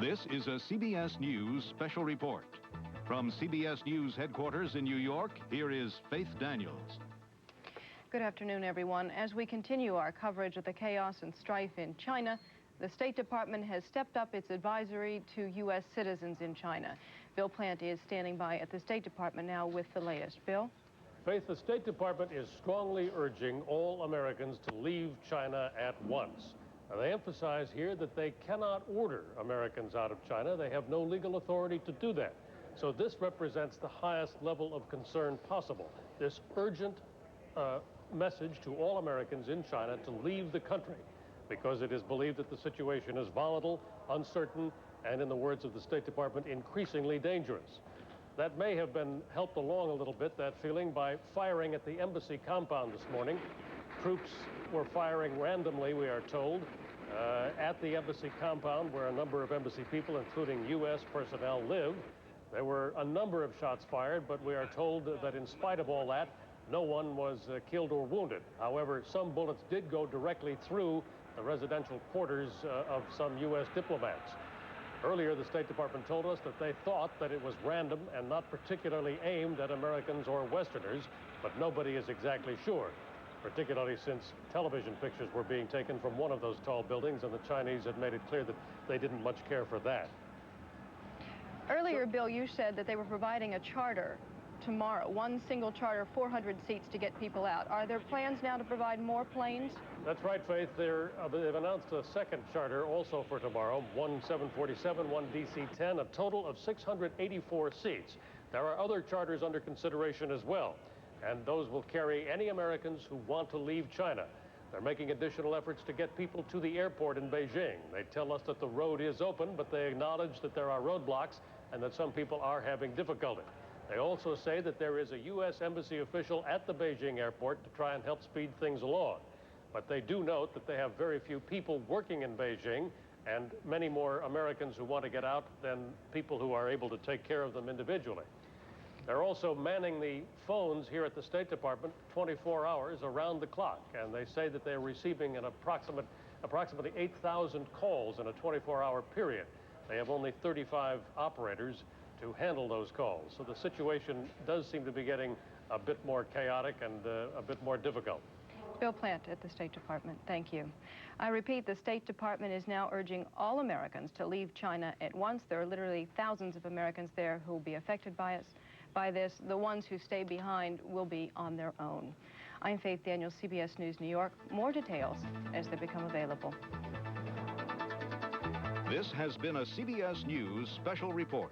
This is a CBS News special report. From CBS News headquarters in New York, here is Faith Daniels. Good afternoon, everyone. As we continue our coverage of the chaos and strife in China, the State Department has stepped up its advisory to U.S. citizens in China. Bill Plant is standing by at the State Department now with the latest. Bill? Faith, the State Department is strongly urging all Americans to leave China at once. Now, they emphasize here that they cannot order Americans out of China. They have no legal authority to do that. So this represents the highest level of concern possible. This urgent message to all Americans in China to leave the country, because it is believed that the situation is volatile, uncertain, and in the words of the State Department, increasingly dangerous. That may have been helped along a little bit, that feeling, by firing at the embassy compound this morning. Troops were firing randomly, we are told, at the embassy compound where a number of embassy people, including U.S. personnel, live. There were a number of shots fired, but we are told that in spite of all that, no one was killed or wounded. However, some bullets did go directly through the residential quarters of some U.S. diplomats. Earlier, the State Department told us that they thought that it was random and not particularly aimed at Americans or Westerners, but nobody is exactly sure, particularly since television pictures were being taken from one of those tall buildings, and the Chinese had made it clear that they didn't much care for that. Earlier, Bill, you said that they were providing a charter tomorrow, one single charter, 400 seats to get people out. Are there plans now to provide more planes? That's right, Faith. They've announced a second charter also for tomorrow, one 747, one DC-10, a total of 684 seats. There are other charters under consideration as well, and those will carry any Americans who want to leave China. They're making additional efforts to get people to the airport in Beijing. They tell us that the road is open, but they acknowledge that there are roadblocks and that some people are having difficulty. They also say that there is a U.S. embassy official at the Beijing airport to try and help speed things along. But they do note that they have very few people working in Beijing and many more Americans who want to get out than people who are able to take care of them individually. They're also manning the phones here at the State Department 24 hours around the clock, and they say that they're receiving an approximately 8,000 calls in a 24-hour period. They have only 35 operators to handle those calls. So the situation does seem to be getting a bit more chaotic and a bit more difficult. Bill Plant at the State Department, thank you. I repeat, the State Department is now urging all Americans to leave China at once. There are literally thousands of Americans there who will be affected by this. The ones who stay behind will be on their own. I'm Faith Daniels, CBS News, New York. More details as they become available. This has been a CBS News special report.